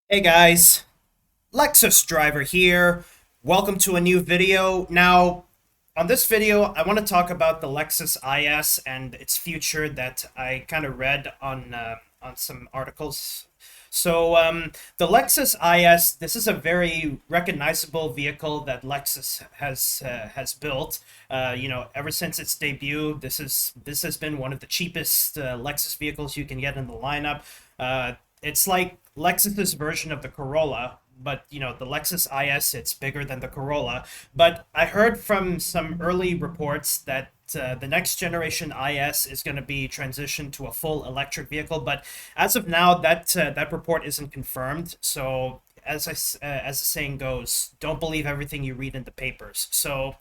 Hey guys, Lexus driver here. Welcome to a new video. Now, on this video, I want to talk about the Lexus IS and its future that I kind of read on some articles. The Lexus IS, this is a very recognizable vehicle that Lexus has built. Ever since its debut, this has been one of the cheapest Lexus vehicles you can get in the lineup. It's like Lexus's version of the Corolla, but the Lexus IS, it's bigger than the Corolla. But I heard from some early reports that the next generation IS is going to be transitioned to a full electric vehicle. But as of now, that report isn't confirmed. So as the saying goes, don't believe everything you read in the papers. So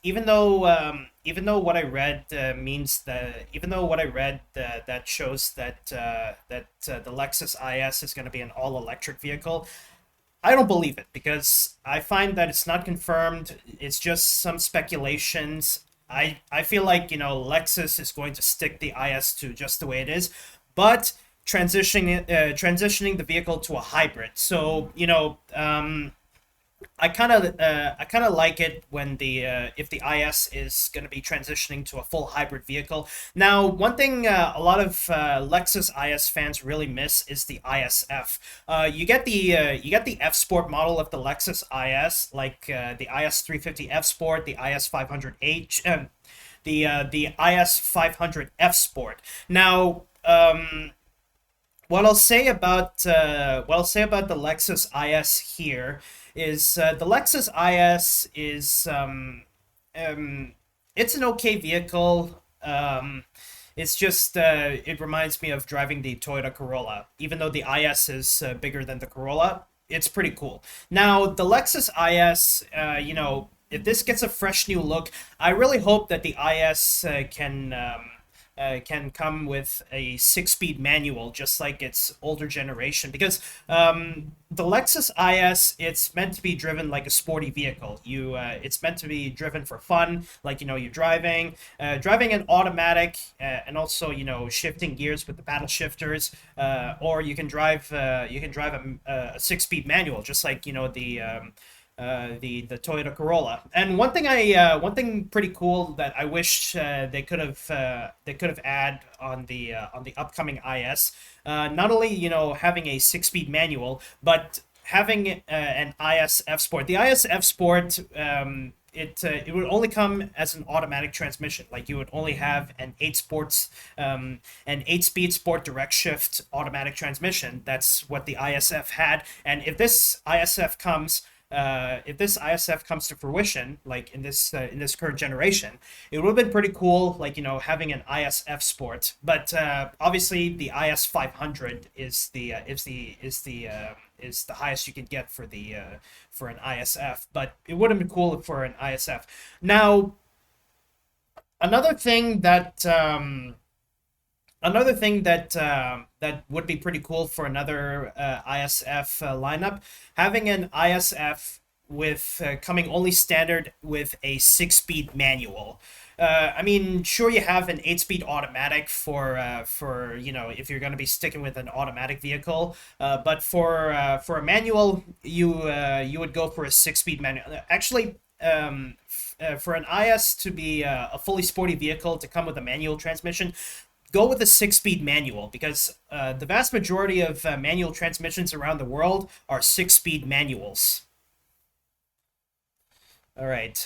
even though what I read means that even though what I read that shows that the Lexus IS is going to be an all electric vehicle, I don't believe it because I find that it's not confirmed. It's just some speculations. I feel like Lexus is going to stick the IS to just the way it is, but transitioning the vehicle to a hybrid. So I kind of like it when the if the IS is going to be transitioning to a full hybrid vehicle. Now, one thing Lexus IS fans really miss is the ISF. You get the F Sport model of the Lexus IS, like the IS 350 F Sport, the IS 500H, the IS 500 F Sport. Now, what I'll say about the Lexus IS here is the Lexus IS is it's an okay vehicle. It's just it reminds me of driving the Toyota Corolla, even though the IS is bigger than the Corolla. It's pretty cool. Now the Lexus IS, if this gets a fresh new look, I really hope that the IS can come with a six-speed manual, just like its older generation. Because the Lexus IS, it's meant to be driven like a sporty vehicle. It's meant to be driven for fun, like you're driving an automatic, and also shifting gears with the paddle shifters, or you can drive a six-speed manual, just like the Toyota Corolla. And one thing pretty cool that I wish they could have add on the upcoming IS, not only having a six-speed manual, but having an ISF Sport. The ISF Sport. It would only come as an automatic transmission. Like you would only have an 8-speed sport direct shift automatic transmission. That's what the ISF had. And if this ISF comes to fruition, like in this current generation, it would have been pretty cool, like having an ISF Sport. But obviously, the IS 500 is the highest you can get for an ISF. But it would have been cool for an ISF. Now, another thing that that would be pretty cool for another ISF lineup, having an ISF with coming only standard with a six-speed manual. I mean, sure, you have an eight-speed automatic for if you're going to be sticking with an automatic vehicle, but for a manual, you would go for a six-speed manual. Actually, for an IS to be a fully sporty vehicle to come with a manual transmission, go with a six-speed manual because the vast majority of manual transmissions around the world are six-speed manuals. All right.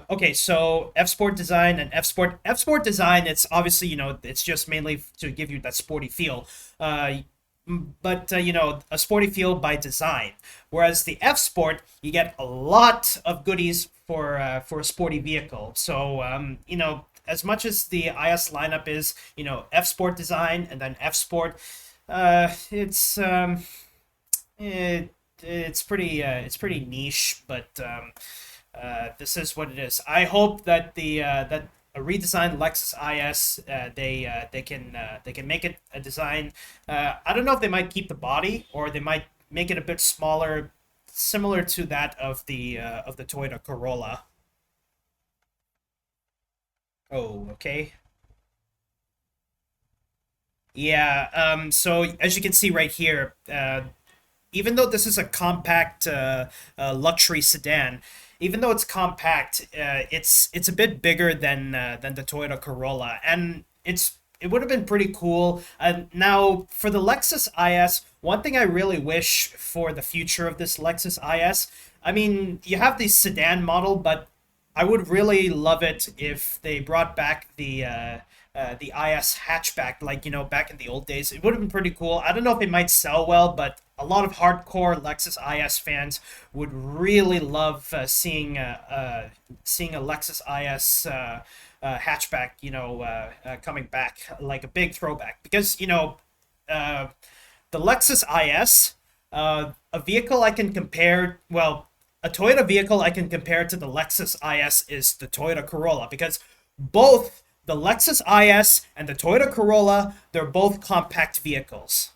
Okay. So F Sport design and F Sport design. It's obviously it's just mainly to give you that sporty feel. But a sporty feel by design. Whereas the F Sport, you get a lot of goodies for a sporty vehicle. So as much as the IS lineup is F Sport design and then F Sport, it's it's pretty niche, but this is what it is. I hope that the that a redesigned Lexus IS, they can make it a design. I don't know if they might keep the body or they might make it a bit smaller, similar to that of the Toyota Corolla. Oh, okay. Yeah. So as you can see right here, even though this is a compact luxury sedan, even though it's compact, it's a bit bigger than the Toyota Corolla, and it would have been pretty cool. Now for the Lexus IS, one thing I really wish for the future of this Lexus IS, I mean, you have the sedan model, but I would really love it if they brought back the IS hatchback, like back in the old days. It would have been pretty cool. I don't know if it might sell well, but a lot of hardcore Lexus IS fans would really love seeing a Lexus IS hatchback, coming back like a big throwback because uh, the Lexus IS, a vehicle I can compare, well, a Toyota vehicle I can compare to the Lexus IS is the Toyota Corolla because both the Lexus IS and the Toyota Corolla, they're both compact vehicles.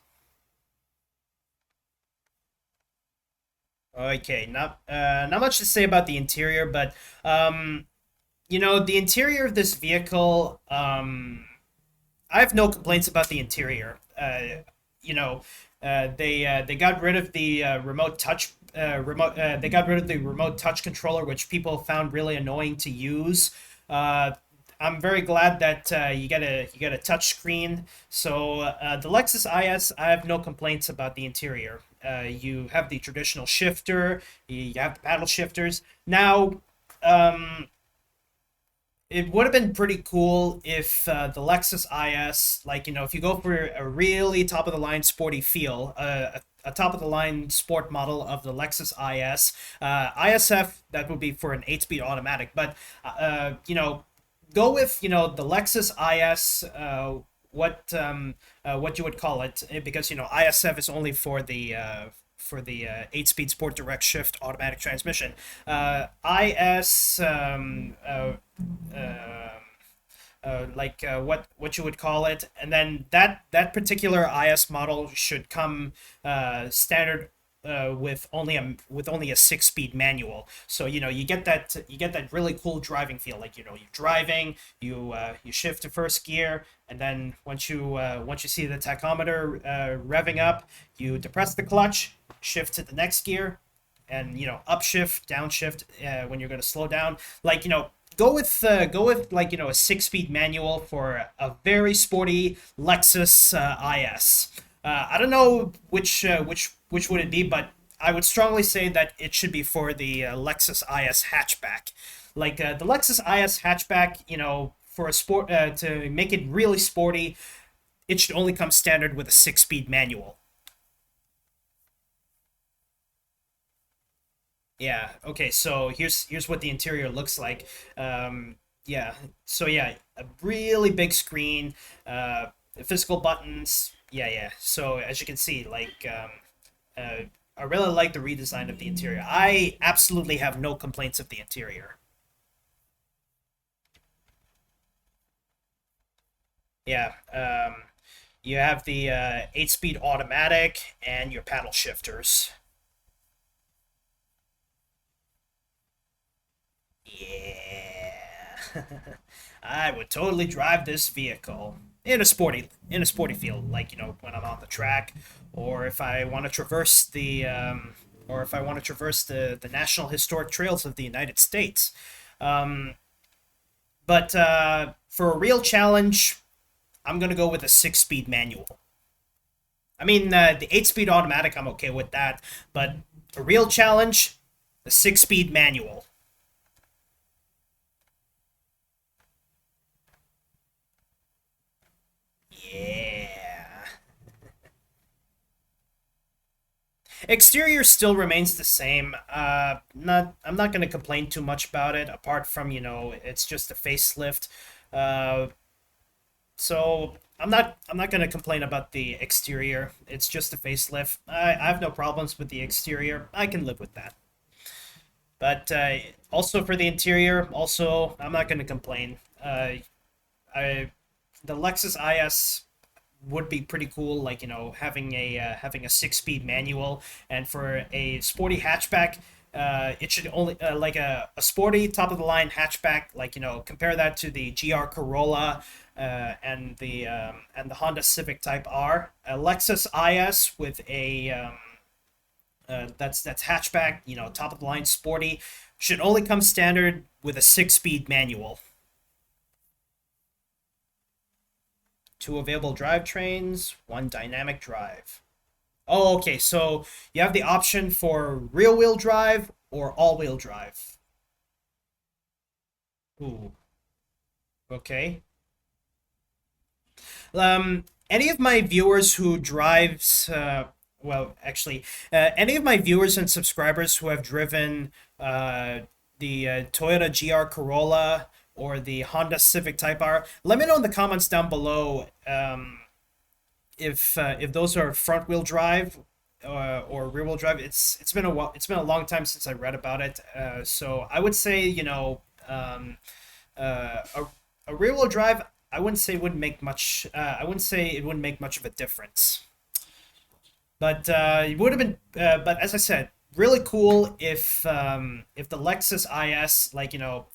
Okay, not much to say about the interior, but the interior of this vehicle, I have no complaints about the interior. You know, they got rid of the remote touch remote. They got rid of the remote touch controller, which people found really annoying to use. Uh, I'm very glad that you get a touch screen. So the Lexus IS, I have no complaints about the interior. You have the traditional shifter. You have the paddle shifters. Now, um, it would have been pretty cool if the Lexus IS, like, if you go for a really top of the line sporty feel, a top of the line sport model of the Lexus IS, ISF, that would be for an 8-speed automatic, but, go with, the Lexus IS, what you would call it, because, ISF is only for the 8-speed sport direct shift automatic transmission. IS, what you would call it, and then that particular IS model should come standard with only a 6-speed manual. So you get that really cool driving feel. Like you're driving, you shift to first gear, and then once you see the tachometer revving up, you depress the clutch, shift to the next gear, and upshift, downshift when you're going to slow down. Like go with like a 6-speed manual for a very sporty Lexus IS. I don't know which would it be, but I would strongly say that it should be for the Lexus IS hatchback. Like the Lexus IS hatchback, for a sport to make it really sporty, it should only come standard with a 6-speed manual. Yeah. Okay. So here's what the interior looks like. Yeah. So yeah, a really big screen, physical buttons. Yeah, yeah. So as you can see, like I really like the redesign of the interior. I absolutely have no complaints of the interior. Yeah. You have the 8-speed automatic and your paddle shifters. Yeah. I would totally drive this vehicle in a sporty field, like when I'm on the track, or if I want to traverse the National Historic Trails of the United States. Um, but for a real challenge, I'm gonna go with a 6-speed manual. I mean, the 8-speed automatic, I'm okay with that, but a real challenge, the 6-speed manual. Yeah. Exterior still remains the same. I'm not gonna complain too much about it, apart from it's just a facelift. Uh, so I'm not gonna complain about the exterior. It's just a facelift. I have no problems with the exterior. I can live with that. But also for the interior, also I'm not gonna complain. I The Lexus IS would be pretty cool, like having a 6-speed manual, and for a sporty hatchback, it should only like a sporty top of the line hatchback, like compare that to the GR Corolla and the Honda Civic Type R. A Lexus IS with a That's hatchback, top of the line, sporty. Should only come standard with a 6-speed manual. 2 available drivetrains, 1 dynamic drive. Oh, okay. So you have the option for rear-wheel drive or all-wheel drive. Ooh, okay. Any of my viewers who drives, well, actually, any of my viewers and subscribers who have driven the Toyota GR Corolla or the Honda Civic Type R, let me know in the comments down below if those are front wheel drive or rear wheel drive. It's been a while. It's been a long time since I read about it. So I would say a rear wheel drive. I wouldn't say it wouldn't make much. I wouldn't say it wouldn't make much of a difference. But it would have been. But as I said, really cool if the Lexus IS, like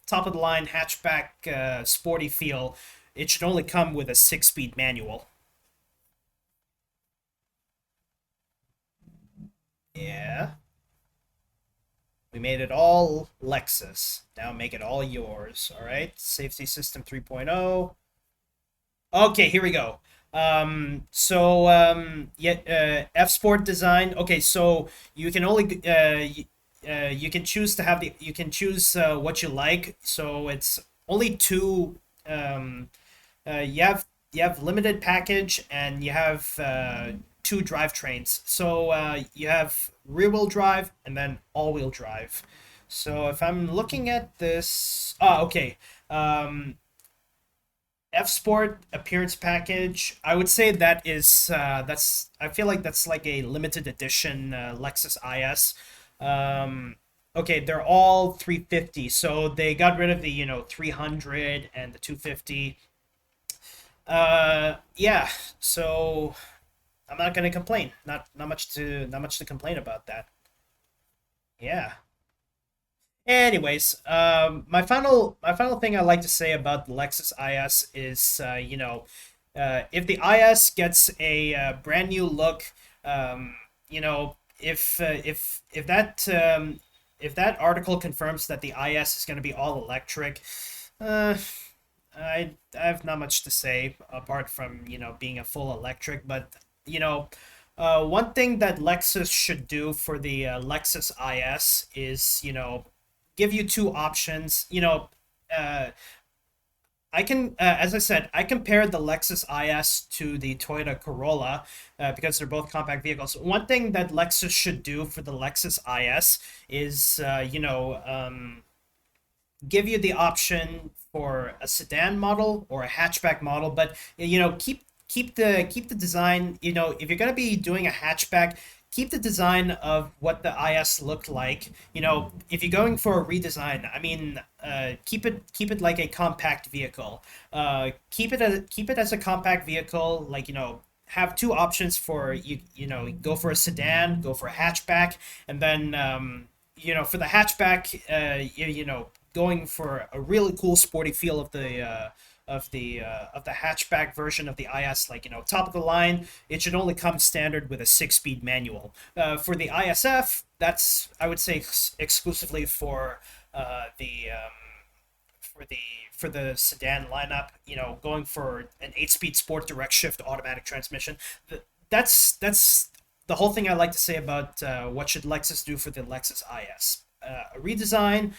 top of the line hatchback, sporty feel, it should only come with a 6-speed manual. Yeah. We made it all Lexus. Now make it all yours. All right. Safety System 3.0. Okay, here we go. Yeah, F Sport design. Okay, so you can only you can choose to have the you can choose what you like. So it's only two. You have limited package and you have 2 drivetrains. So you have rear wheel drive and then all wheel drive. So if I'm looking at this, okay. F Sport appearance package. I would say that is that's. I feel like that's like a limited edition Lexus IS. Okay, they're all 350, so they got rid of the 300 and the 250. Yeah. So I'm not gonna complain. Not much to complain about that. Yeah. Anyways, my final thing I like to say about the Lexus IS is, if the IS gets a brand new look, if that article confirms that the IS is going to be all electric, uh, I have not much to say apart from being a full electric, but you know. One thing that Lexus should do for the Lexus IS is, give you 2 options. Uh, as I said, I compared the Lexus IS to the Toyota Corolla because they're both compact vehicles. One thing that Lexus should do for the Lexus IS is, give you the option for a sedan model or a hatchback model, but keep the design. If you're gonna be doing a hatchback, keep the design of what the IS looked like. If you're going for a redesign, I mean, keep it like a compact vehicle. Keep it as a compact vehicle. Like have 2 options for go for a sedan, go for a hatchback, and then for the hatchback, going for a really cool sporty feel of the hatchback version of the IS, like top of the line. It should only come standard with a 6-speed manual. For the ISF, that's I would say exclusively for for the sedan lineup. Going for an 8-speed sport direct shift automatic transmission. That's the whole thing I like to say about what should Lexus do for the Lexus IS. A redesign,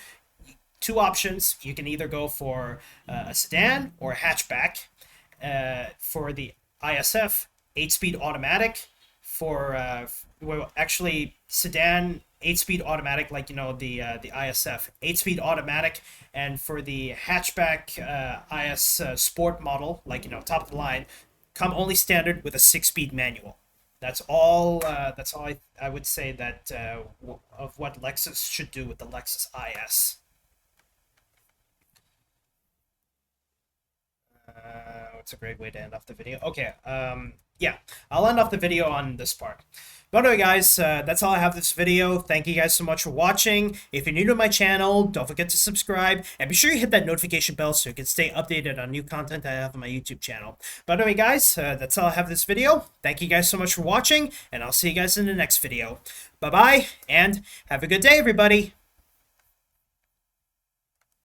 2 options. You can either go for a sedan or a hatchback. For the ISF, 8-speed automatic. For well, actually, sedan 8-speed automatic, like the ISF 8-speed automatic, and for the hatchback IS Sport model, like top of the line, come only standard with a 6-speed manual. That's all. That's all I would say that of what Lexus should do with the Lexus IS. it's a great way to end off the video. Okay, yeah, I'll end off the video on this part. But anyway, guys, that's all I have this video. Thank you guys so much for watching. If you're new to my channel, don't forget to subscribe. And be sure you hit that notification bell so you can stay updated on new content I have on my YouTube channel. But anyway, guys, that's all I have this video. Thank you guys so much for watching, and I'll see you guys in the next video. Bye-bye, and have a good day, everybody.